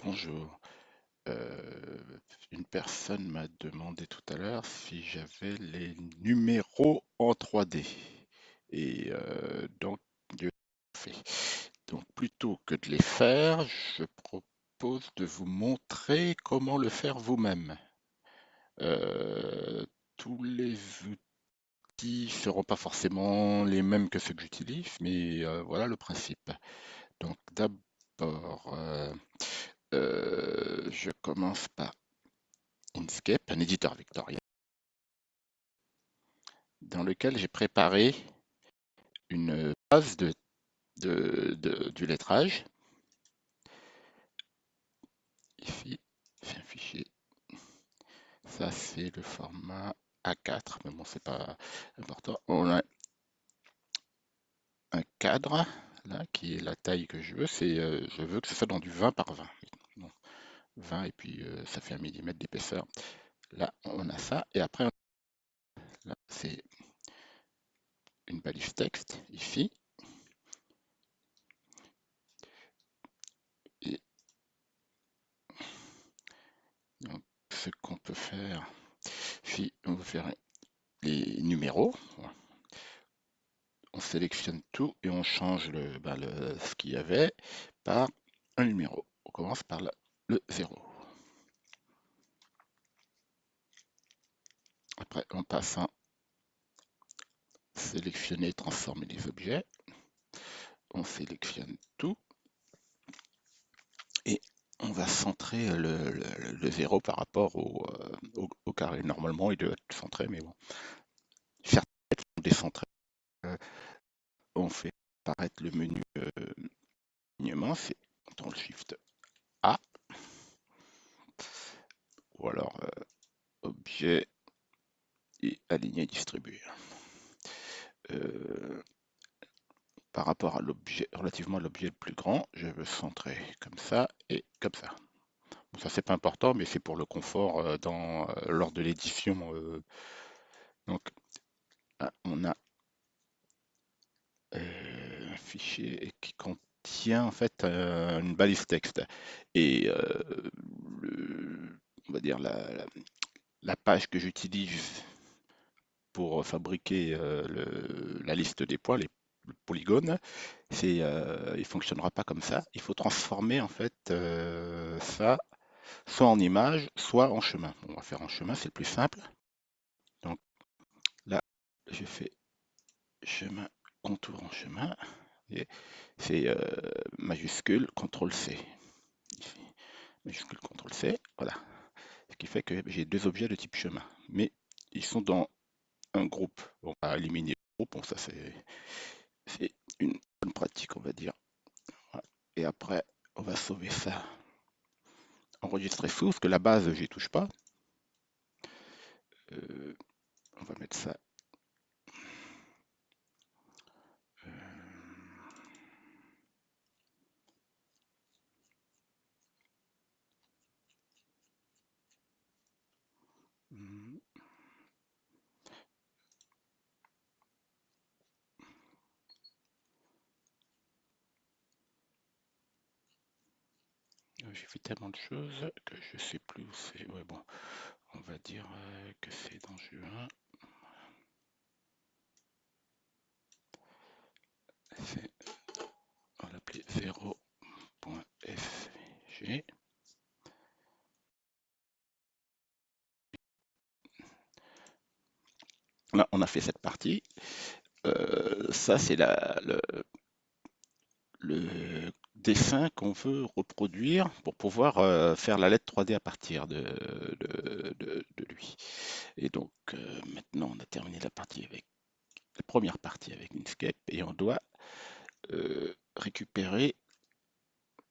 Bonjour. Une personne m'a demandé tout à l'heure si j'avais les numéros en 3D. Et donc, je l'ai fait. Donc, plutôt que de les faire, je propose de vous montrer comment le faire vous-même. Euh, tous les outils ne seront pas forcément les mêmes que ceux que j'utilise, mais voilà le principe. Donc, d'abord, je commence par Inkscape, un éditeur vectoriel, dans lequel j'ai préparé une base du lettrage. Ici, c'est un fichier. Ça, c'est le format A4, mais bon, c'est pas important. On a un cadre, là, qui est la taille que je veux. Je veux que ce soit dans du 20 par 20. Donc, 20, et puis ça fait 1 millimètre d'épaisseur. Là, on a ça. Et après, là, c'est une balise texte, ici. Et donc, ce qu'on peut faire, si on veut faire les numéros, on sélectionne tout et on change ce qu'il y avait par un numéro. On commence par le 0. Après, on passe à sélectionner, transformer les objets. On sélectionne tout et on va centrer le 0 par rapport au carré. Normalement, il doit être centré, mais bon. Certains sont décentrés. Euh, on fait apparaître le menu alignement, c'est CTRL-SHIFT A, ou alors objet et aligner distribuer. Euh, Par rapport à l'objet, relativement à l'objet le plus grand, je veux centrer comme ça et comme ça. Bon, ça c'est pas important, mais c'est pour le confort lors de l'édition. Donc là, on a un fichier qui contient en fait une balise texte et on va dire la page que j'utilise pour fabriquer la liste des points, le polygone, il fonctionnera pas comme ça. Il faut transformer en fait ça soit en image, soit en chemin. On va faire en chemin, c'est le plus simple. Donc là, je fais chemin, contour en chemin. Et c'est majuscule, CTRL C. Ici, majuscule, CTRL C. Voilà. Ce qui fait que j'ai deux objets de type chemin. Mais ils sont dans un groupe. On va éliminer le groupe. Bon, ça c'est une bonne pratique, on va dire. Voilà. Et après, on va sauver ça. Enregistrer sous, parce que la base, j'y touche pas. Euh, on va mettre ça. Euh, j'ai fait tellement de choses que je sais plus où c'est. Ouais, bon, on va dire que c'est dans juin. On va l'appeler 0.fg. Là, on a fait cette partie. Ça, c'est le dessin qu'on veut reproduire pour pouvoir faire la lettre 3D à partir de lui. Et donc, maintenant, on a terminé la première partie avec Inkscape et on doit récupérer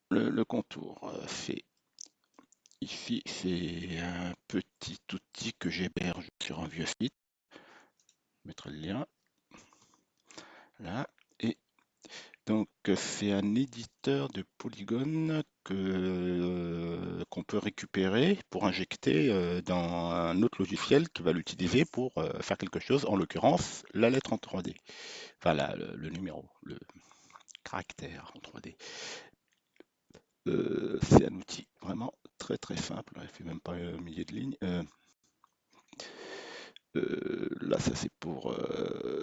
le contour. Ici, c'est un petit outil que j'héberge sur un vieux site. Je mettrai le lien là. Et donc, c'est un éditeur de polygones qu'on peut récupérer pour injecter dans un autre logiciel qui va l'utiliser pour faire quelque chose, en l'occurrence la lettre en 3D. Enfin, le numéro, le caractère en 3D. C'est un outil. Voilà. vraiment très très simple. Il fait même pas un millier de lignes. Là, ça c'est pour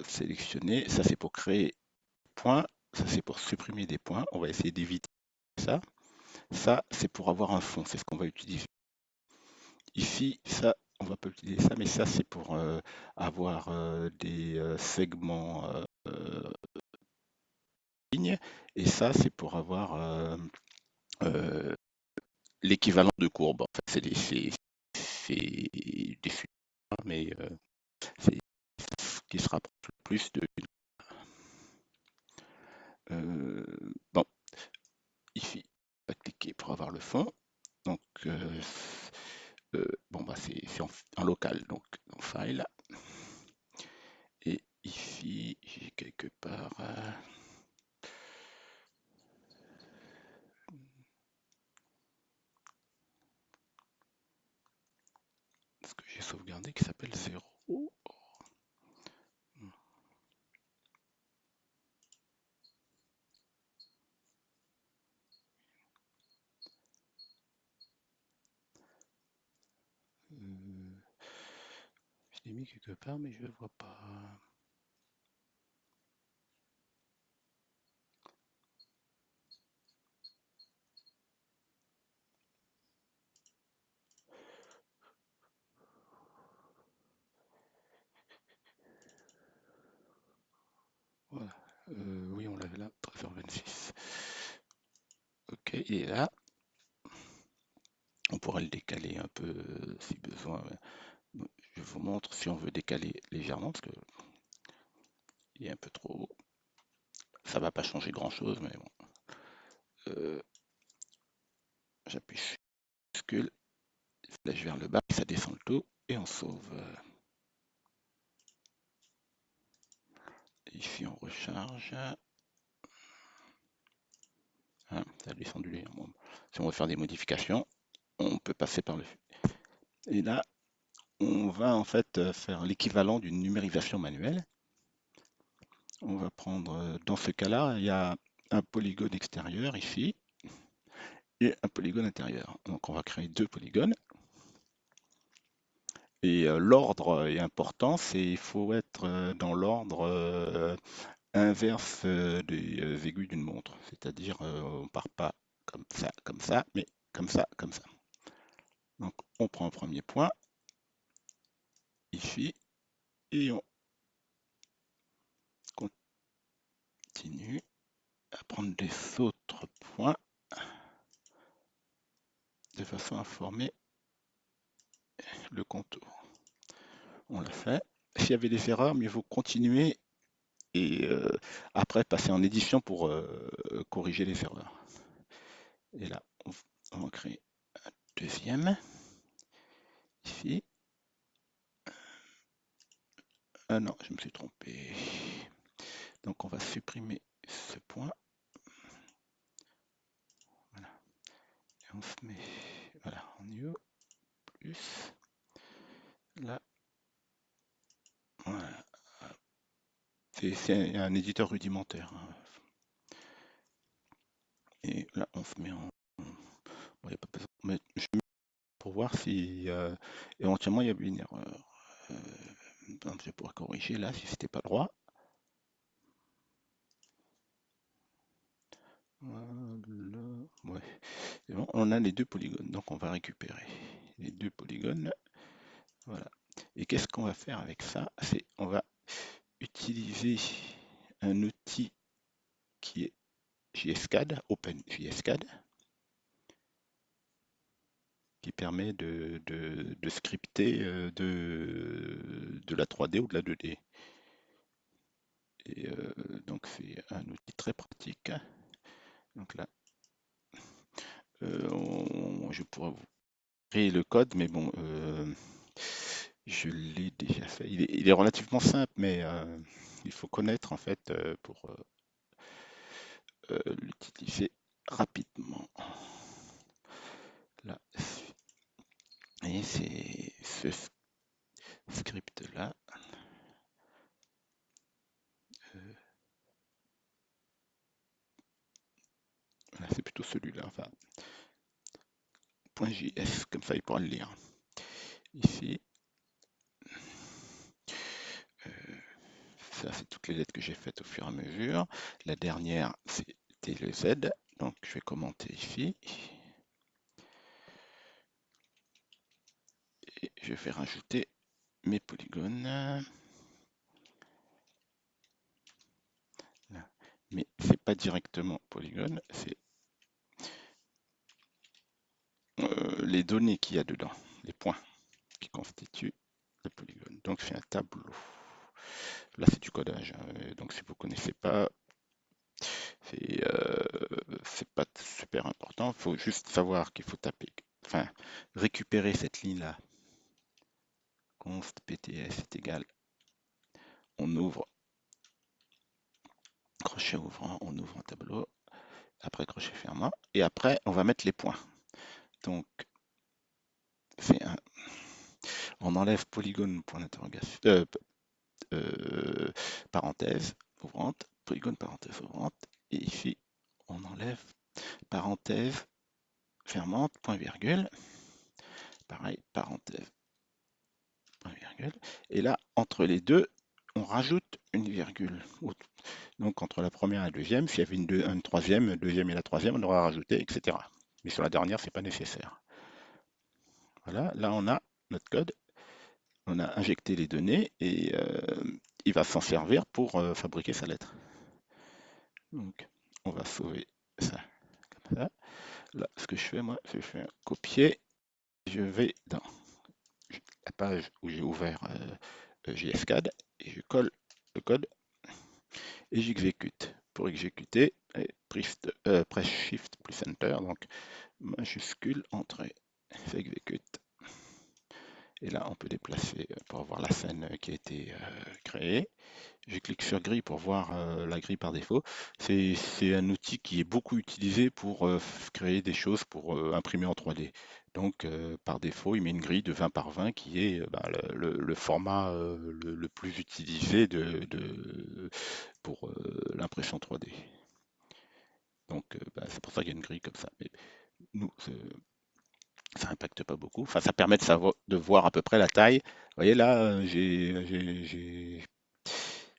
sélectionner, ça c'est pour créer points, ça c'est pour supprimer des points. On va essayer d'éviter ça. Ça, c'est pour avoir un fond, c'est ce qu'on va utiliser. Ici, ça, on va pas utiliser ça, mais ça, c'est pour avoir des segments lignes, et ça, c'est pour avoir euh, l'équivalent de courbe. En fait, c'est des fusions, mais c'est ce qui se rapproche le plus de. Bon, ici, on va cliquer pour avoir le fond. Donc, bon, bah, c'est en local, donc en file. Et ici, j'ai quelque part. Ce que j'ai sauvegardé qui s'appelle 0. Je l'ai mis quelque part, mais je ne le vois pas. Voilà. Oui, on l'avait là, 13h26. Ok, il est là. On pourra le décaler un peu si besoin. Je vous montre si on veut décaler légèrement, parce qu'il est un peu trop haut. Ça va pas changer grand-chose, mais bon. J'appuie sur minuscule, flèche vers le bas, ça descend le tout, et on sauve. Ici, on recharge. Hein, ça a descendu légèrement. Si on veut faire des modifications, on peut passer par le. Et là, on va en fait faire l'équivalent d'une numérisation manuelle. On va prendre, dans ce cas-là, il y a un polygone extérieur ici et un polygone intérieur. Donc on va créer deux polygones. Et l'ordre est important, il faut être dans l'ordre inverse des aiguilles d'une montre. C'est-à-dire, on ne part pas comme ça, mais comme ça, comme ça. Donc on prend un premier point ici et on continue à prendre des autres points de façon à former le contour. On l'a fait. S'il y avait des erreurs, mieux vaut continuer et après passer en édition pour corriger les erreurs. Et là, on va créer un deuxième ici. Ah non, je me suis trompé. Donc on va supprimer ce point. Voilà. Et on se met voilà, en new plus. Là, voilà. C'est un éditeur rudimentaire, hein. Et là, on se met en. Bon, y a pas besoin, mais je mets pour voir si éventuellement il y avait une erreur. Donc, je pourrais corriger là si c'était pas droit. Voilà. Ouais. C'est bon, on a les deux polygones, donc on va récupérer les deux polygones. Voilà. Et qu'est-ce qu'on va faire avec ça? C'est on va utiliser un outil qui est JSCAD, OpenJSCAD, qui permet de scripter de la 3D ou de la 2D. Et donc c'est un outil très pratique. Donc là, je pourrais vous créer le code, mais bon, je l'ai déjà fait. Il est relativement simple, mais il faut connaître en fait pour l'utiliser rapidement. Là, et c'est ce script-là. Voilà, c'est plutôt celui-là. Enfin, .js, comme ça il pourra le lire. Ici, ça c'est toutes les lettres que j'ai faites au fur et à mesure. La dernière c'était le Z, donc je vais commenter ici. Et je vais rajouter mes polygones. Là. Mais c'est pas directement polygone, c'est les données qu'il y a dedans, les points qui constituent le polygone. Donc je fais un tableau. Là c'est du codage, hein. Donc si vous ne connaissez pas, c'est pas super important. Il faut juste savoir qu'il faut taper, enfin récupérer cette ligne-là. Const pts est égal. On ouvre crochet ouvrant, on ouvre un tableau. Après crochet fermant. Et après on va mettre les points. Donc on enlève polygone point d'interrogation, parenthèse ouvrante, polygone parenthèse ouvrante, et ici on enlève parenthèse fermante, point virgule, pareil, parenthèse, point virgule, et là entre les deux on rajoute une virgule. Donc entre la première et la deuxième, s'il y avait une troisième, deuxième et la troisième, on aura rajouté, etc. Mais sur la dernière, c'est pas nécessaire. Voilà, là on a notre code. On a injecté les données et il va s'en servir pour fabriquer sa lettre. Donc, on va sauver ça comme ça. Là, ce que je fais, moi, c'est que je fais un copier. Je vais dans la page où j'ai ouvert JSCAD et je colle le code et j'exécute. Pour exécuter, press Shift plus Enter, donc majuscule, entrée, ça exécute. Et là, on peut déplacer pour voir la scène qui a été créée. Je clique sur grille pour voir la grille par défaut. C'est un outil qui est beaucoup utilisé pour créer des choses pour imprimer en 3D. Donc par défaut, il met une grille de 20 par 20 qui est le format le plus utilisé pour l'impression 3D. Donc c'est pour ça qu'il y a une grille comme ça. Mais nous, ça n'impacte pas beaucoup. Enfin, ça permet de voir à peu près la taille. Vous voyez là, j'ai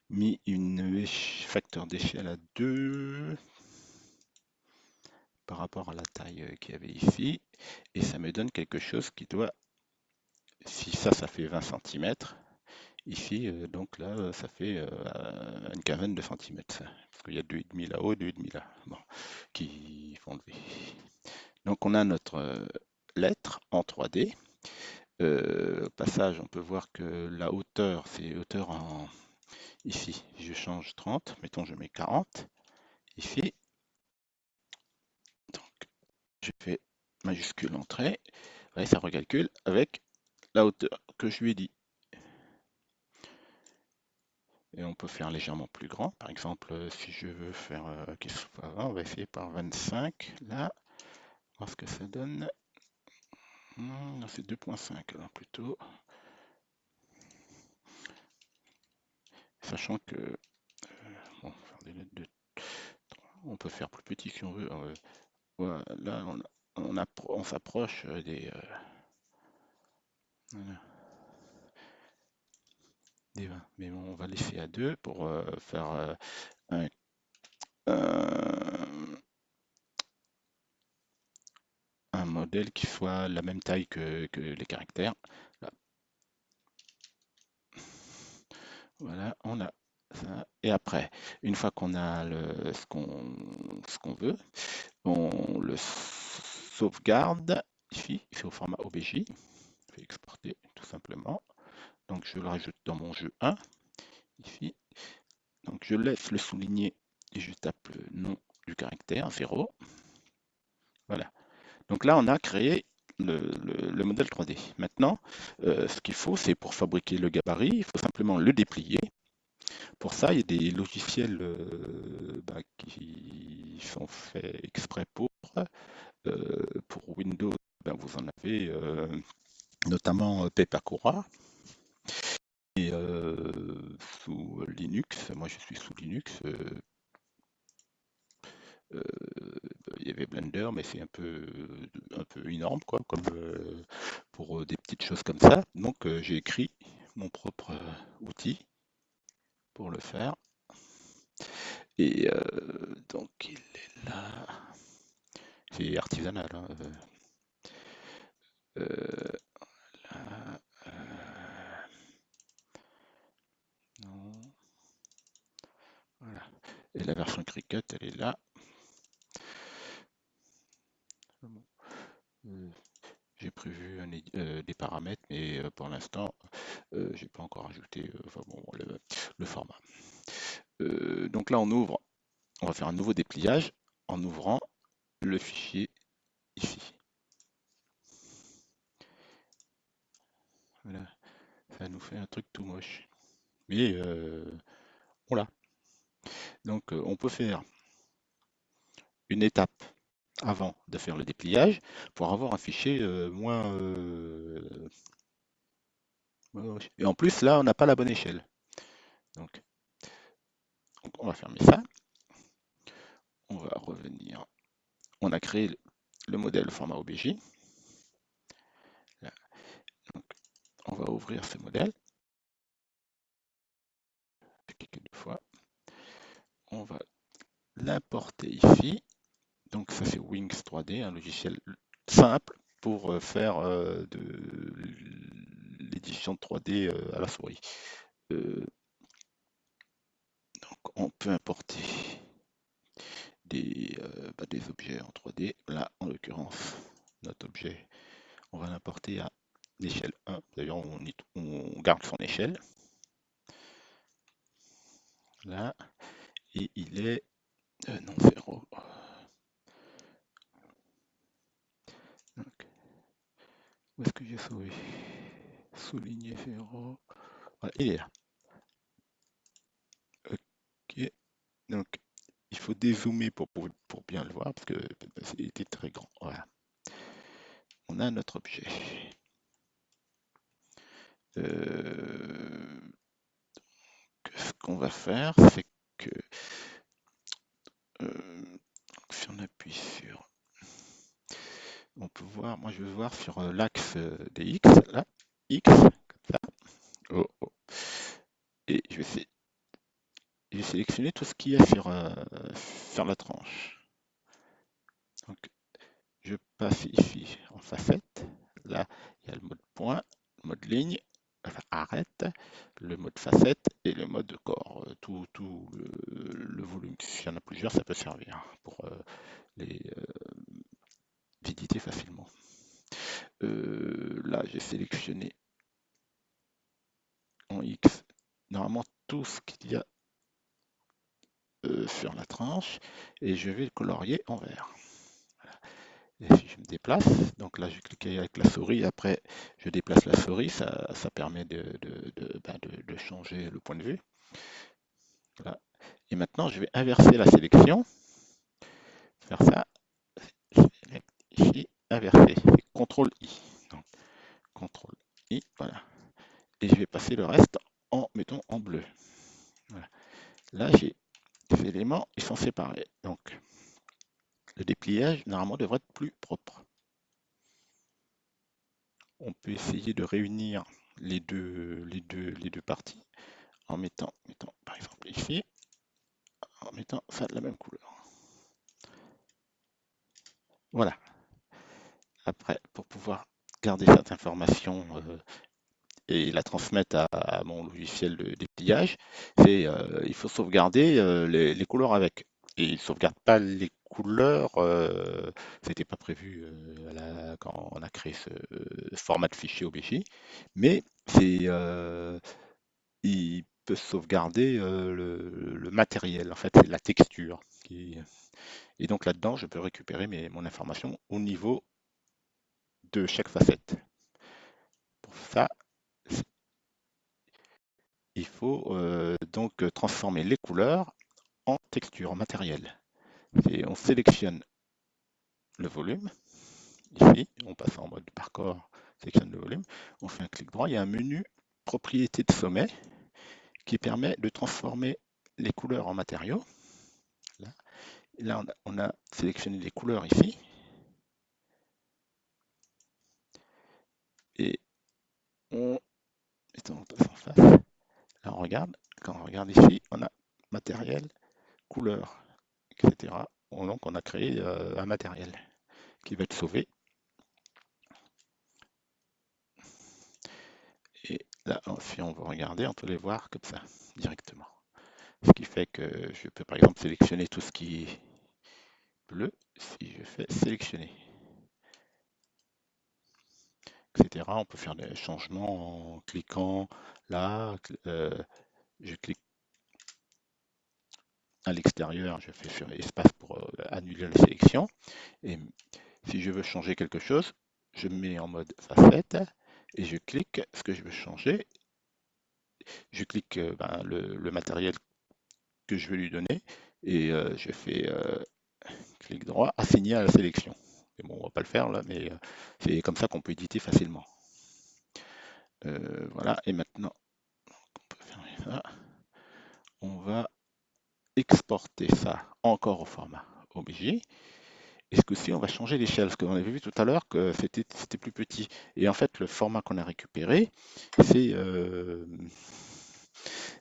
mis une facteur d'échelle à 2 par rapport à la taille qu'il y avait ici. Et ça me donne quelque chose qui doit, si ça fait 20 cm, ici, donc là, ça fait une quinzaine de centimètres. Parce qu'il y a 2,5 là-haut, 2,5 là, bon, qui font le V. Donc on a notre lettre en 3D. Au passage, on peut voir que la hauteur, c'est hauteur en... Ici, je change 30, mettons je mets 40, ici. Donc, je fais majuscule entrée, ouais, ça recalcule avec la hauteur que je lui ai dit. Et on peut faire légèrement plus grand. Par exemple, si je veux faire qu'il soit avant, on va essayer par 25, là, voir ce que ça donne. Non, c'est 2,5 alors plutôt. Sachant que, bon, faire des lettres de 3, on peut faire plus petit si on veut. Voilà, là, on s'approche voilà, des 20. Mais bon, on va laisser à 2 pour faire un, un modèle qui soit la même taille que les caractères. Là. Voilà, on a ça. Et après, une fois qu'on a ce qu'on veut, on le sauvegarde ici, c'est au format OBJ. Je vais exporter tout simplement. Donc je le rajoute dans mon jeu 1, ici. Donc je laisse le souligner et je tape le nom du caractère 0. Voilà. Donc là, on a créé le modèle 3D. Maintenant, ce qu'il faut, c'est pour fabriquer le gabarit, il faut simplement le déplier. Pour ça, il y a des logiciels qui sont faits exprès pour. Pour Windows, vous en avez notamment Pepakura. Et sous Linux, moi je suis sous Linux, Euh, il y avait Blender, mais c'est un peu énorme, quoi, comme pour des petites choses comme ça. Donc j'ai écrit mon propre outil pour le faire. Et donc il est là. C'est artisanal, hein. Euh, là, non, voilà. Et la version Cricut, elle est là. Euh, J'ai prévu des paramètres, mais pour l'instant, j'ai pas encore ajouté enfin, bon, le format. Donc là, on va faire un nouveau dépliage en ouvrant le fichier ici. Voilà, ça nous fait un truc tout moche. Mais on l'a. Donc on peut faire une étape avant de faire le dépliage pour avoir un fichier moins moche. Et en plus, là, on n'a pas la bonne échelle. Donc, on va fermer ça. On va revenir. On a créé le modèle format OBJ. Là. Donc, on va ouvrir ce modèle. Cliquer deux fois. On va l'importer ici. Donc ça c'est Wings 3D, un logiciel simple pour faire de l'édition 3D à la souris. Euh, donc on peut importer des objets en 3D. Là, en l'occurrence, notre objet, on va l'importer à l'échelle 1. D'ailleurs, on garde son échelle. Là, et il est non 0. Donc, où est-ce que j'ai sauvé? Souligner 0. Voilà, il est là. Ok. Donc, il faut dézoomer pour bien le voir parce que c'était très grand. Voilà. On a notre objet. Euh, Ce qu'on va faire, c'est que si on appuie sur, on peut voir, moi je veux voir sur l'axe des X, là, X, comme ça. Oh, oh. Et je vais sélectionner tout ce qui est sur la tranche. Donc, je passe ici en facette. Là, il y a le mode point, le mode ligne, enfin, arrête, le mode facette et le mode corps. Tout le volume. S'il y en a plusieurs, ça peut servir pour les éditer facilement. Là, j'ai sélectionné en X normalement tout ce qu'il y a sur la tranche et je vais le colorier en vert. Et si je me déplace, donc là je clique avec la souris, après je déplace la souris, ça permet de changer le point de vue. Voilà. Et maintenant je vais inverser la sélection, faire ça, ici, inverser, c'est CTRL I. Donc, CTRL I, voilà. Et je vais passer le reste mettons, en bleu. Voilà. Là j'ai des éléments, ils sont séparés. Donc le dépliage normalement devrait être plus propre. On peut essayer de réunir les deux parties en mettant par exemple ici, en mettant ça de la même couleur. Voilà. Après, pour pouvoir garder cette information et la transmettre à mon logiciel de dépliage, il faut sauvegarder les couleurs avec. Et il ne sauvegarde pas les couleurs, c'était pas prévu quand on a créé ce format de fichier OBJ, mais il peut sauvegarder le matériel, en fait, c'est la texture. Et donc là-dedans, je peux récupérer mon information au niveau de chaque facette. Pour ça, il faut donc transformer les couleurs en texture, en matériel. On sélectionne le volume, ici, on passe en mode par corps, sélectionne le volume, on fait un clic droit, il y a un menu propriété de sommet qui permet de transformer les couleurs en matériaux. Là. Et là, on a sélectionné les couleurs ici. Et on... Attends, on passe en face. Là, on regarde. Quand on regarde ici, on a matériel, couleur, etc. Donc, on a créé un matériel qui va être sauvé. Et là, si on veut regarder, on peut les voir comme ça, directement. Ce qui fait que je peux, par exemple, sélectionner tout ce qui est bleu. Si je fais sélectionner, etc. On peut faire des changements en cliquant là. Je clique à l'extérieur, je fais sur espace pour annuler la sélection. Et si je veux changer quelque chose, je me mets en mode facette et je clique ce que je veux changer. Je clique le matériel que je veux lui donner et je fais clic droit, assigner à la sélection. Mais bon, on va pas le faire là, mais c'est comme ça qu'on peut éditer facilement. Voilà, et maintenant, on peut fermer ça. On va exporter ça encore au format OBJ. Et ce coup-ci, on va changer l'échelle, parce qu'on avait vu tout à l'heure que c'était plus petit. Et en fait, le format qu'on a récupéré, c'est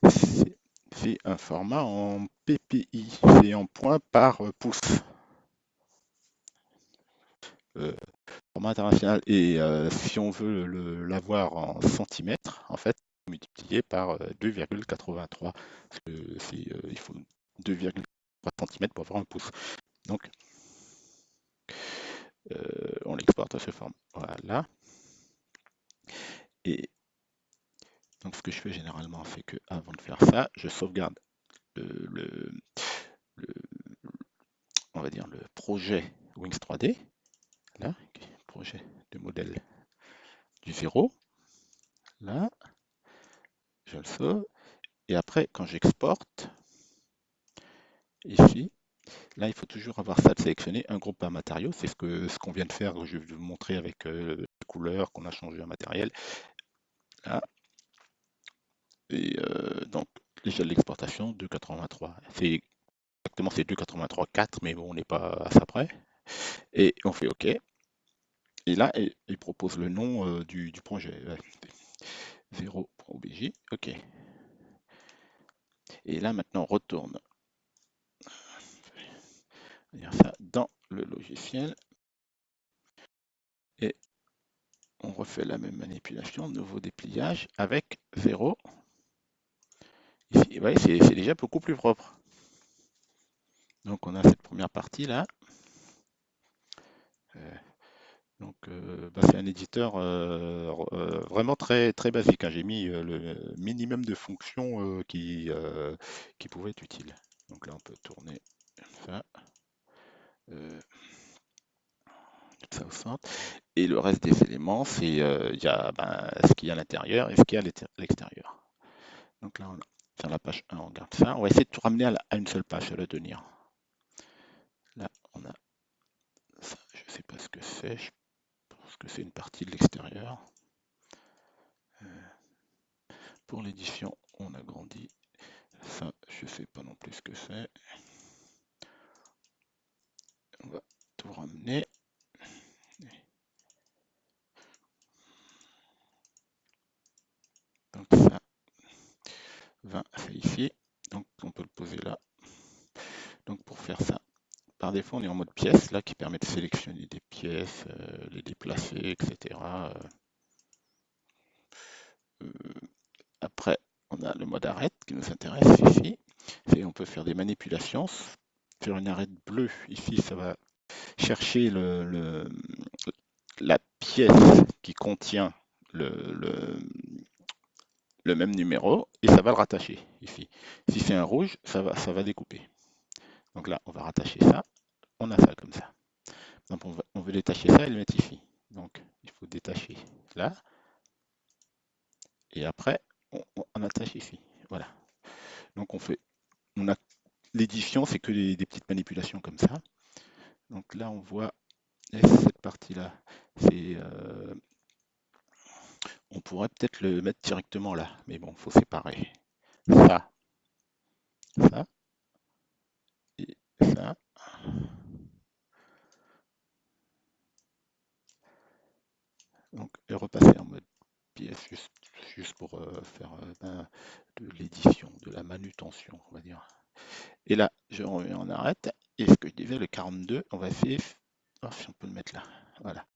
c'est- c'est un format en PPI, c'est en points par pouce, format international. Et si on veut l'avoir en centimètres, en fait, multiplié par 2,83, parce que il faut 2,3 cm pour avoir un pouce. Donc, on l'exporte à ce format. Voilà. Et donc, ce que je fais généralement, c'est que avant de faire ça, je sauvegarde le, le- le- on va dire le projet Wings 3D, là, projet de modèle du zéro, là, je le sauve. Et après, quand j'exporte, ici, là, il faut toujours avoir ça de sélectionner un groupe par matériau. C'est ce qu'on vient de faire, je vais vous montrer avec les couleurs qu'on a changé en matériel. Là. Et donc, l'échelle d'exportation, 2,83. C'est exactement c'est 2,83,4, mais bon, on n'est pas à ça près. Et on fait OK. Et là, il propose le nom du projet. 0.obj. OK. Et là, maintenant, on retourne ça dans le logiciel. Et on refait la même manipulation, nouveau dépliage avec 0. Ici, ouais, c'est déjà beaucoup plus propre. Donc, on a cette première partie là. Donc, c'est un éditeur vraiment très, très basique, hein. J'ai mis le minimum de fonctions qui pouvaient être utiles. Donc là, on peut tourner ça, ça au centre. Et le reste des éléments, c'est il y a ce qu'il y a à l'intérieur et ce qu'il y a à l'extérieur. Donc là, sur la page 1, on regarde ça. On va essayer de tout ramener à une seule page, à le tenir. Là, on a ça. Je ne sais pas ce que c'est. Je pense que c'est une partie de l'extérieur. Pour l'édition, on agrandit. Ça, je sais pas non plus ce que c'est. On va tout ramener. Donc ça, 20, c'est ici. Donc on peut le poser là. Donc pour faire ça, par défaut, on est en mode pièce, là, qui permet de sélectionner des pièces, les déplacer, etc. Euh, Après, on a le mode arrête qui nous intéresse ici. On peut faire des manipulations. Faire une arête bleue, ici, ça va chercher la pièce qui contient le, le même numéro et ça va le rattacher ici. Si c'est un rouge, ça va découper. Donc là, on va rattacher ça. On a ça comme ça. Donc on veut détacher ça et le mettre ici. Donc il faut détacher là. Et après, on attache ici. Voilà. Donc on a l'édition, c'est que des petites manipulations comme ça. Donc là, on voit cette partie-là. On pourrait peut-être le mettre directement là, mais bon, il faut séparer ça, ça et ça. Donc, et repasser en mode pièce juste pour faire de l'édition, de la manutention, on va dire. Et là, je remets en arrête. Et ce que je disais, le 42, on va essayer. Oh, si on peut le mettre là. Voilà.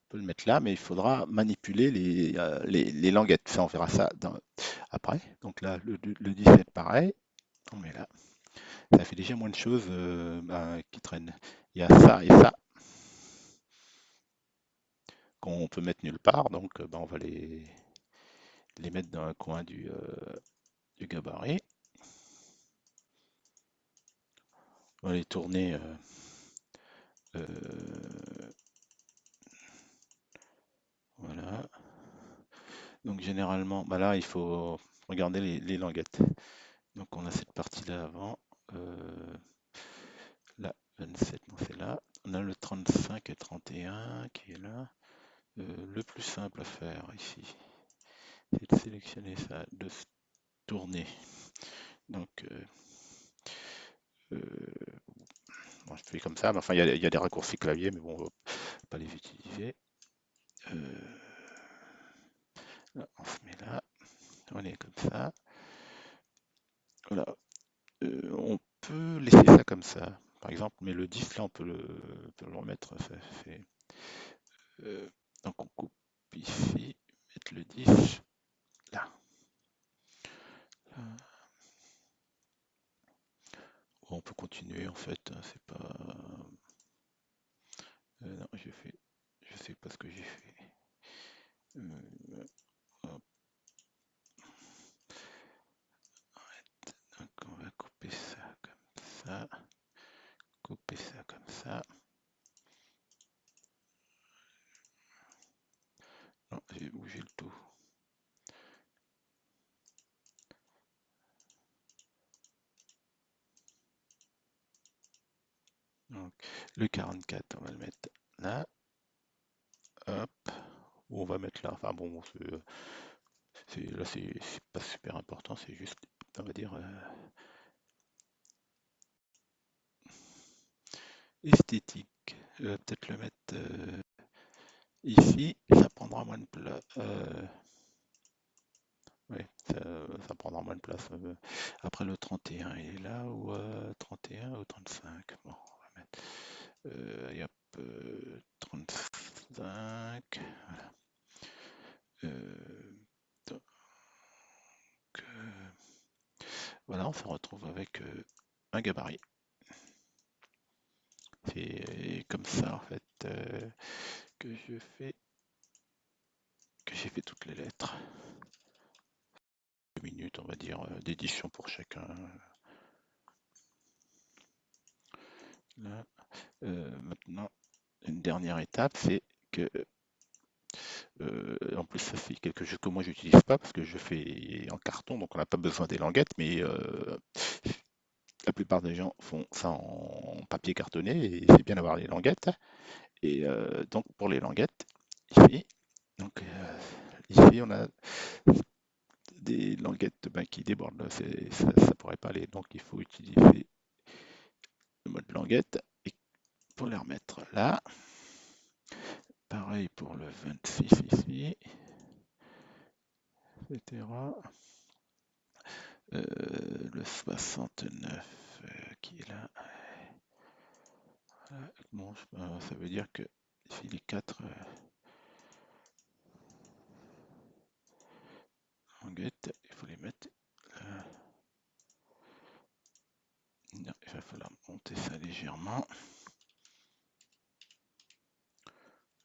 On peut le mettre là, mais il faudra manipuler les languettes. Ça, on verra ça après. Donc là, le 17, pareil. On met là. Ça fait déjà moins de choses qui traînent. Il y a ça et ça qu'on peut mettre nulle part. Donc, on va les mettre dans un coin du gabarit. On va les tourner. Euh, voilà. Donc généralement, bah là, il faut regarder les languettes. Donc on a cette partie-là avant. Euh, Là, 27, non, c'est là. On a le 35 et 31 qui est là. Le plus simple à faire ici, c'est de sélectionner ça, de se tourner. Donc, bon, je fais comme ça, mais enfin, il y a des raccourcis clavier, mais bon, on va pas les utiliser. Euh, Là, on se met là, on est comme ça. Voilà. On peut laisser ça comme ça. Par exemple, mais le diff, là, on peut le remettre. Euh, donc, on coupe ici, mettre le diff là. Là. On peut continuer en fait, hein, c'est pas. Non, je sais pas ce que j'ai fait. Euh, Hop, donc on va couper ça comme ça, couper ça comme ça. Non, j'ai bougé le tout. Donc, le 44, on va le mettre là. Hop, ou on va mettre là. Enfin bon, là c'est pas super important, c'est juste, on va dire, esthétique. Je vais peut-être le mettre ici, ça prendra moins de place. Oui, ça prendra moins de place. Après le 31, il est là ou 31 ou 35. Bon, on va mettre. Et hop, 35. Voilà. Donc, voilà, on se retrouve avec un gabarit. C'est comme ça en fait que je fais, que j'ai fait toutes les lettres. 2 minutes, on va dire, d'édition pour chacun. Là. Maintenant, une dernière étape, c'est que en plus, ça c'est quelque chose que moi j'utilise pas parce que je fais en carton, donc on n'a pas besoin des languettes, mais la plupart des gens font ça en papier cartonné et c'est bien d'avoir les languettes. Et donc pour les languettes, ici, donc ici on a des languettes qui débordent, ça pourrait pas aller, donc il faut utiliser le mode languette et pour les remettre là. Pareil pour le 26 ici, etc. Le 69 qui est là. Voilà. Bon, ça veut dire que ici les 4 languettes, il faut les mettre. Non, il va falloir monter ça légèrement.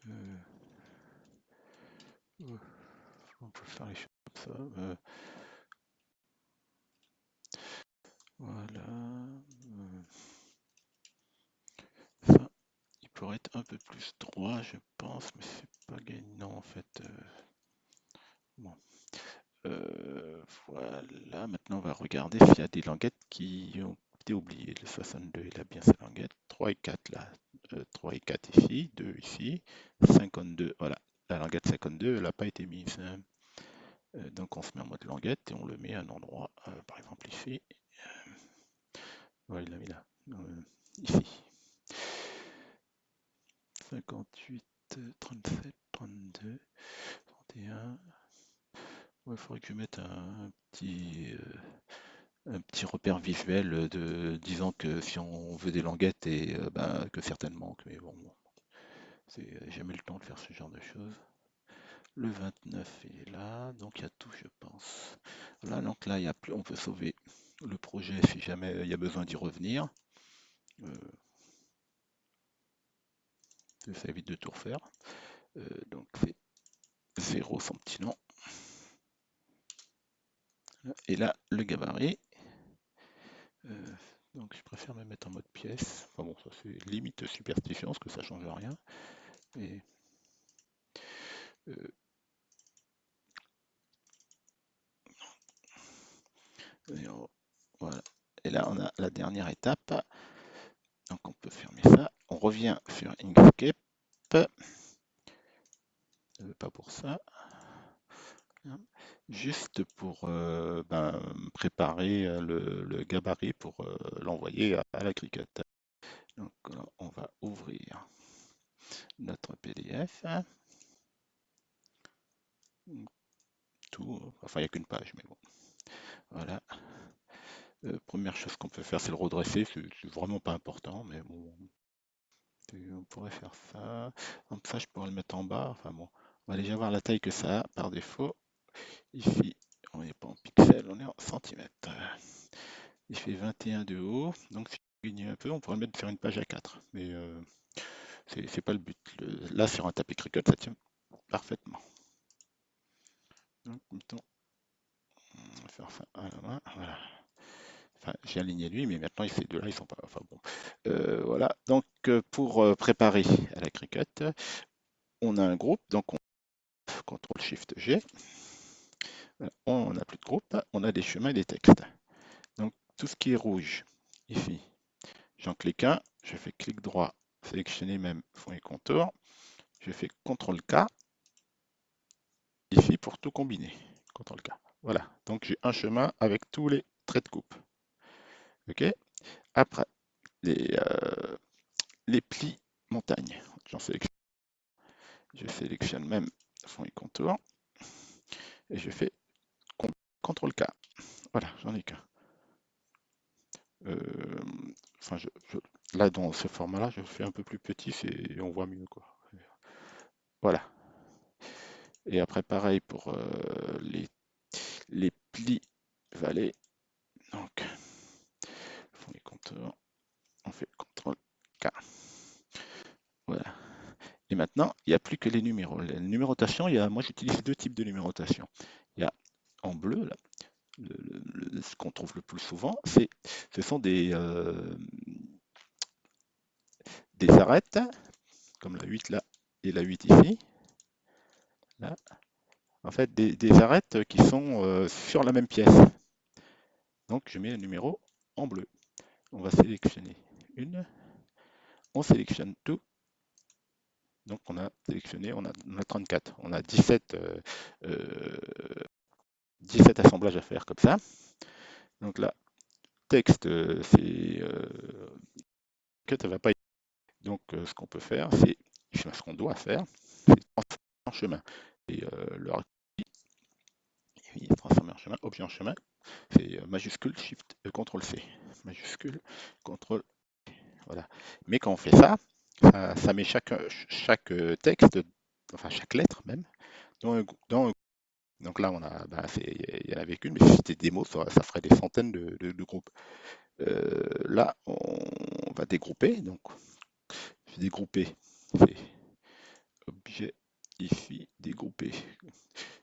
Euh, on peut faire les choses comme ça. Voilà. Ça, il pourrait être un peu plus droit, je pense, mais c'est pas gagnant en fait. Bon. Voilà, maintenant on va regarder s'il y a des languettes qui ont été oubliées. Le 62, il a bien ses languettes. 3 et 4 là. 3 et 4 ici, 2 ici. 52, voilà. La languette 52, elle n'a pas été mise, hein. Donc on se met en mode languette et on le met à un endroit, par exemple ici. Voilà, il l'a mis là. Ici. 58, 37, 32. il faudrait que je mette un petit repère visuel de disant que si on veut des languettes et ben, que certaines manquent, mais bon, j'ai jamais le temps de faire ce genre de choses. Le 29 est là, donc il y a tout, je pense. Là, donc là, il y a plus, on peut sauver le projet si jamais il y a besoin d'y revenir. Euh, Ça évite de tout refaire. Donc c'est 0 son petit nom. Et là, le gabarit. Euh, donc je préfère me mettre en mode pièce. Enfin bon, ça c'est limite superstition, parce que ça change rien. Et, euh, voilà. Et là, on a la dernière étape. Donc on peut fermer ça. On revient sur Inkscape. Pas pour ça. Hein. Juste pour ben, préparer le gabarit pour l'envoyer à la Cricut. Donc là, on va ouvrir notre PDF. Tout, enfin il n'y a qu'une page, mais bon. Voilà. Première chose qu'on peut faire, c'est le redresser. C'est vraiment pas important, mais bon, on pourrait faire ça. Donc ça, je pourrais le mettre en bas. Enfin bon, on va déjà voir la taille que ça a par défaut. Ici, on n'est pas en pixels, on est en centimètres. Il fait 21 de haut, donc si on diminue un peu, on pourrait le mettre faire une page à 4. Mais c'est pas le but. Là, sur un tapis Cricut, ça tient parfaitement. Donc, mettons, on va faire ça à la main. Voilà. Enfin, j'ai aligné lui, mais maintenant ces deux-là, ils sont pas. Enfin bon. Voilà. Donc, pour préparer à la Cricut, on a un groupe. Donc, on CTRL-SHIFT-G. Voilà. On n'a plus de groupe. On a des chemins et des textes. Donc, tout ce qui est rouge, ici, j'en clique un. Je fais clic droit, sélectionner même fond et contour. Je fais CTRL-K ici pour tout combiner. CTRL-K. Voilà. Donc, j'ai un chemin avec tous les traits de coupe. OK. Après, les plis montagne. Je sélectionne même fond et contour et je fais CTRL-K. Voilà, j'en ai qu'un. Enfin, là, dans ce format-là, je le fais un peu plus petit, on voit mieux, quoi. Voilà. Et après, pareil pour les plis vallées. Donc, fond et contour, on fait CTRL-K. Voilà. Et maintenant, il n'y a plus que les numéros. La numérotation, moi j'utilise deux types de numérotation. Il y a en bleu, là, ce qu'on trouve le plus souvent, ce sont des arêtes, comme la 8 là et la 8 ici. Là. En fait, des arêtes qui sont sur la même pièce. Donc je mets un numéro en bleu. On va sélectionner une. On sélectionne tout. Donc on a sélectionné, on a 34. On a 17 assemblages à faire comme ça. Donc là, texte, c'est que ça va pas. Donc ce qu'on peut faire, c'est ce qu'on doit faire, c'est transformer en chemin. Et le transformer en chemin, objet en chemin, c'est majuscule Shift CTRL C, majuscule CTRL. Voilà. Mais quand on fait ça, ça met chaque texte, enfin chaque lettre même, dans un. Donc là, il y en avait qu'une, mais si c'était des mots, ça ferait des centaines de groupes. Là, on va dégrouper. Donc, je vais dégrouper. C'est objet ici, dégrouper.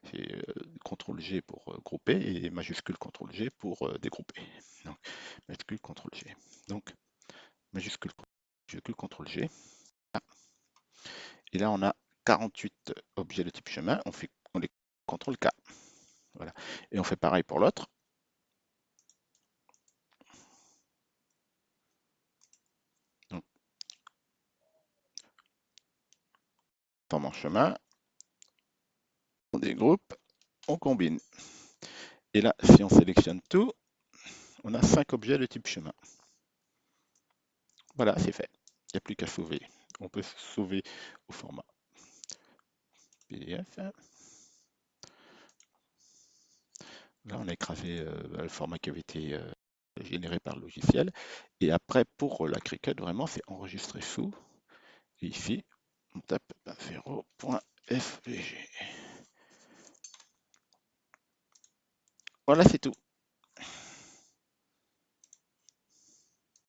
C'est CTRL G pour grouper et majuscule CTRL G pour dégrouper. Donc, majuscule CTRL G. Donc, majuscule CTRL G. Ah. Et là, on a 48 objets de type chemin. On les CTRL K. Voilà. Et on fait pareil pour l'autre. Donc, dans mon chemin, on dégroupe, on combine. Et là, si on sélectionne tout, on a 5 objets de type chemin. Voilà, c'est fait. Il n'y a plus qu'à sauver. On peut sauver au format PDF. Là, on a écrasé le format qui avait été généré par le logiciel. Et après, pour la Cricut, vraiment, c'est enregistrer sous. Et ici, on tape 0.fvg. Voilà, c'est tout.